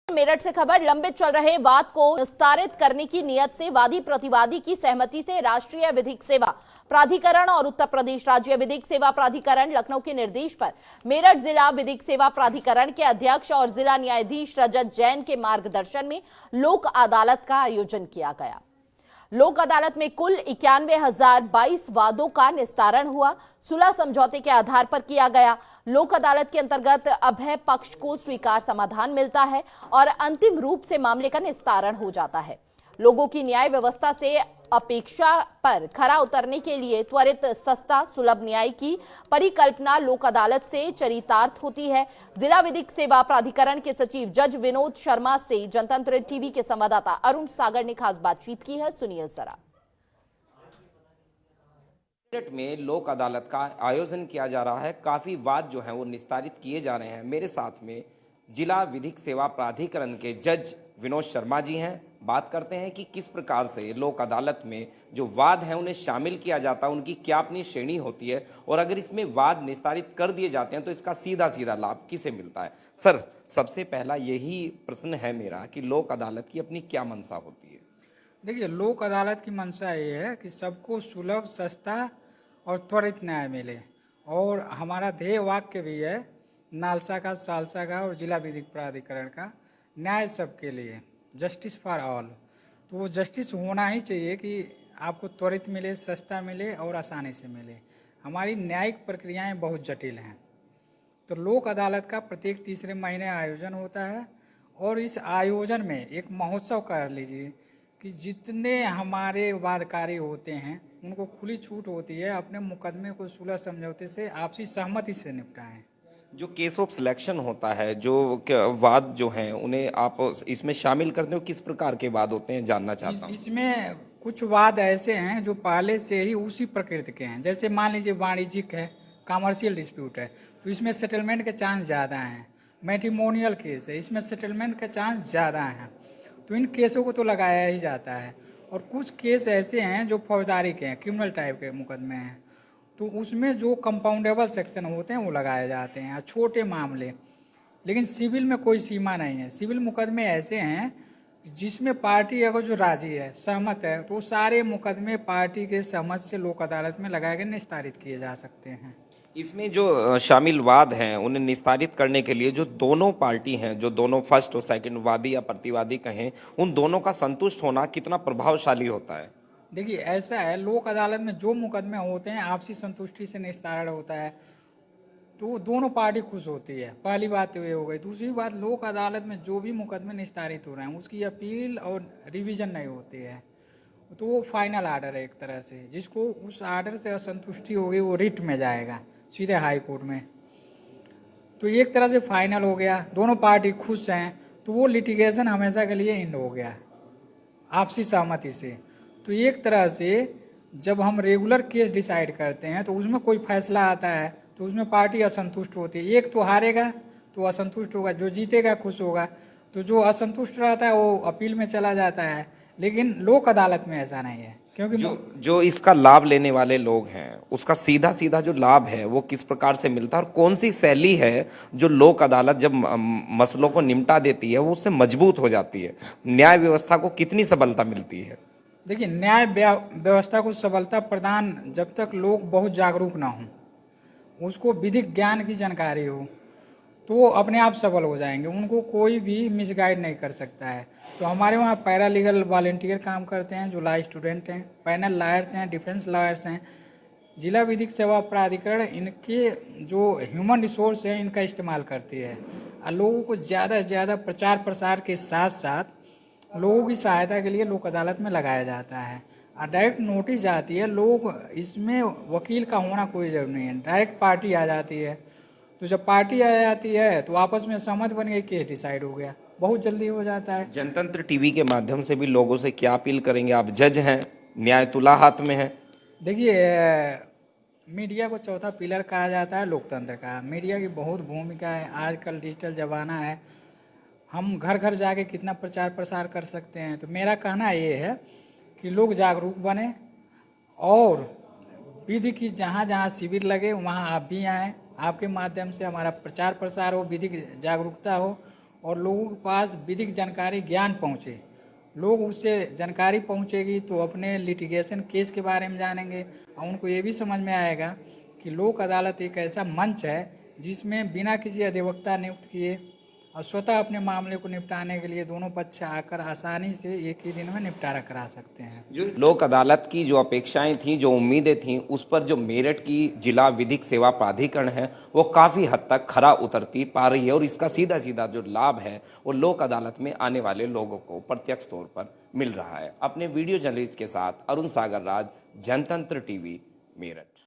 मेरठ से खबर। लंबित चल रहे वाद को निस्तारित करने की नियत से वादी प्रतिवादी की सहमति से राष्ट्रीय विधिक सेवा प्राधिकरण और उत्तर प्रदेश राज्य विधिक सेवा प्राधिकरण लखनऊ के निर्देश पर मेरठ जिला विधिक सेवा प्राधिकरण के अध्यक्ष और जिला न्यायाधीश रजत जैन के मार्गदर्शन में लोक अदालत का आयोजन किया गया। लोक अदालत में कुल 91,022 वादों का निस्तारण हुआ। सुलह समझौते के आधार पर किया गया। लोक अदालत के अंतर्गत अभय पक्ष को स्वीकार समाधान मिलता है और अंतिम रूप से मामले का निस्तारण हो जाता है। लोगों की न्याय व्यवस्था से अपेक्षा पर खरा उतरने के लिए त्वरित, सस्ता, सुलभ न्याय की परिकल्पना लोक अदालत से चरितार्थ होती है। जिला विधिक सेवा प्राधिकरण के सचिव जज विनोद शर्मा से जनतंत्र टीवी के संवाददाता अरुण सागर ने खास बातचीत की है। सुनिए जरा। मेरठ में लोक अदालत का आयोजन किया जा रहा है। काफी वाद जो है वो निस्तारित किए जा रहे हैं। मेरे साथ में जिला विधिक सेवा प्राधिकरण के जज विनोद शर्मा जी हैं। बात करते हैं कि किस प्रकार से लोक अदालत में जो वाद हैं उन्हें शामिल किया जाता है, उनकी क्या अपनी श्रेणी होती है और अगर इसमें वाद निस्तारित कर दिए जाते हैं तो इसका सीधा सीधा लाभ किसे मिलता है। सर, सबसे पहला यही प्रश्न है मेरा कि लोक अदालत की अपनी क्या मंशा होती है? देखिए, लोक अदालत की मंशा ये है कि सबको सुलभ, सस्ता और त्वरित न्याय मिले। और हमारा ध्येय वाक्य भी है नालसा का, सालसा का और जिला विधिक प्राधिकरण का, न्याय सबके लिए, जस्टिस फॉर ऑल। तो वो जस्टिस होना ही चाहिए कि आपको त्वरित मिले, सस्ता मिले और आसानी से मिले। हमारी न्यायिक प्रक्रियाएं बहुत जटिल हैं। तो लोक अदालत का प्रत्येक तीसरे महीने आयोजन होता है और इस आयोजन में एक महोत्सव कर लीजिए कि जितने हमारे वादकारी होते हैं उनको खुली छूट होती है अपने मुकदमे को सुलह समझौते से आपसी सहमति से निपटाएं। जो केस ऑफ सिलेक्शन होता है, जो वाद जो हैं उन्हें आप इसमें शामिल करते हो, किस प्रकार के वाद होते हैं जानना चाहता हूँ। इसमें कुछ वाद ऐसे हैं जो पहले से ही उसी प्रकृति के हैं। जैसे मान लीजिए वाणिज्यिक है, कमर्शियल डिस्प्यूट है, तो इसमें सेटलमेंट के चांस ज़्यादा हैं। मैट्रिमोनियल केस है, इसमें सेटलमेंट के चांस ज़्यादा हैं। तो इन केसों को तो लगाया ही जाता है। और कुछ केस ऐसे हैं जो फौजदारी के हैं, क्रिमिनल टाइप के मुकदमे हैं, तो उसमें जो कंपाउंडेबल सेक्शन होते हैं वो लगाए जाते हैं, छोटे मामले। लेकिन सिविल में कोई सीमा नहीं है। सिविल मुकदमे ऐसे हैं जिसमें पार्टी अगर जो राजी है, सहमत है, तो सारे मुकदमे पार्टी के सहमत से लोक अदालत में लगाए गए निस्तारित किए जा सकते हैं। इसमें जो शामिल वाद हैं उन्हें निस्तारित करने के लिए जो दोनों पार्टी हैं, जो दोनों फर्स्ट और सेकंड वादी या प्रतिवादी कहें, उन दोनों का संतुष्ट होना कितना प्रभावशाली होता है? देखिए, ऐसा है, लोक अदालत में जो मुकदमे होते हैं आपसी संतुष्टि से निस्तारण होता है तो दोनों पार्टी खुश होती है। पहली बात तो ये हो गई। दूसरी बात, लोक अदालत में जो भी मुकदमे निस्तारित हो रहे हैं उसकी अपील और रिवीजन नहीं होती है, तो वो फाइनल आर्डर है एक तरह से। जिसको उस आर्डर से असंतुष्टि होगी वो रिट में जाएगा सीधे हाई कोर्ट में, तो एक तरह से फाइनल हो गया, दोनों पार्टी खुश हैं, तो वो लिटिगेशन हमेशा के लिए एंड हो गया आपसी सहमति से। तो एक तरह से जब हम रेगुलर केस डिसाइड करते हैं तो उसमें कोई फैसला आता है तो उसमें पार्टी असंतुष्ट होती है। एक तो हारेगा तो असंतुष्ट होगा, जो जीतेगा खुश होगा, तो जो असंतुष्ट रहता है वो अपील में चला जाता है। लेकिन लोक अदालत में ऐसा नहीं है, क्योंकि जो इसका लाभ लेने वाले लोग हैं उसका सीधा सीधा जो लाभ है वो किस प्रकार से मिलता है और कौन सी शैली है जो लोक अदालत जब मसलों को निपटा देती है वो उससे मजबूत हो जाती है? न्याय व्यवस्था को कितनी सबलता मिलती है? देखिए, न्याय व्यवस्था को सबलता प्रदान जब तक लोग बहुत जागरूक ना हों, उसको विधिक ज्ञान की जानकारी हो, तो वो अपने आप सबल हो जाएंगे। उनको कोई भी मिसगाइड नहीं कर सकता है। तो हमारे वहाँ पैरालीगल वॉलंटियर काम करते हैं जो लॉ स्टूडेंट हैं, पैनल लॉयर्स हैं, डिफेंस लॉयर्स हैं। जिला विधिक सेवा प्राधिकरण इनके जो ह्यूमन रिसोर्स हैं इनका इस्तेमाल करती है और लोगों को ज़्यादा से ज़्यादा प्रचार प्रसार के साथ साथ लोगों की सहायता के लिए लोक अदालत में लगाया जाता है। और डायरेक्ट नोटिस आती है, लोग इसमें वकील का होना कोई ज़रूरी नहीं है, डायरेक्ट पार्टी आ जाती है। तो जब पार्टी आ जाती है तो आपस में सहमत बन गई, केस डिसाइड हो गया, बहुत जल्दी हो जाता है। जनतंत्र टीवी के माध्यम से भी लोगों से क्या अपील करेंगे? आप जज हैं, न्याय तुला हाथ में है। देखिए, मीडिया को चौथा पिलर कहा जाता है लोकतंत्र का। मीडिया की बहुत भूमिका है। आजकल डिजिटल ज़माना है, हम घर घर जाके कितना प्रचार प्रसार कर सकते हैं। तो मेरा कहना ये है कि लोग जागरूक बने और विधि की जहाँ जहाँ शिविर लगे वहाँ आप भी आएँ। आपके माध्यम से हमारा प्रचार प्रसार हो, विधिक जागरूकता हो और लोगों के पास विधिक जानकारी ज्ञान पहुँचे। लोग उससे जानकारी पहुँचेगी तो अपने लिटिगेशन केस के बारे में जानेंगे और उनको ये भी समझ में आएगा कि लोक अदालत एक ऐसा मंच है जिसमें बिना किसी अधिवक्ता नियुक्त किए और स्वतः अपने मामले को निपटाने के लिए दोनों पक्ष आकर आसानी से एक ही दिन में निपटारा करा सकते हैं। जो लोक अदालत की जो अपेक्षाएं थी, जो उम्मीदें थीं, उस पर जो मेरठ की जिला विधिक सेवा प्राधिकरण है वो काफ़ी हद तक खरा उतरती पा रही है और इसका सीधा सीधा जो लाभ है वो लोक अदालत में आने वाले लोगों को प्रत्यक्ष तौर पर मिल रहा है। अपने वीडियो जर्नलिस्ट के साथ अरुण सागर राज, जनतंत्र टीवी, मेरठ।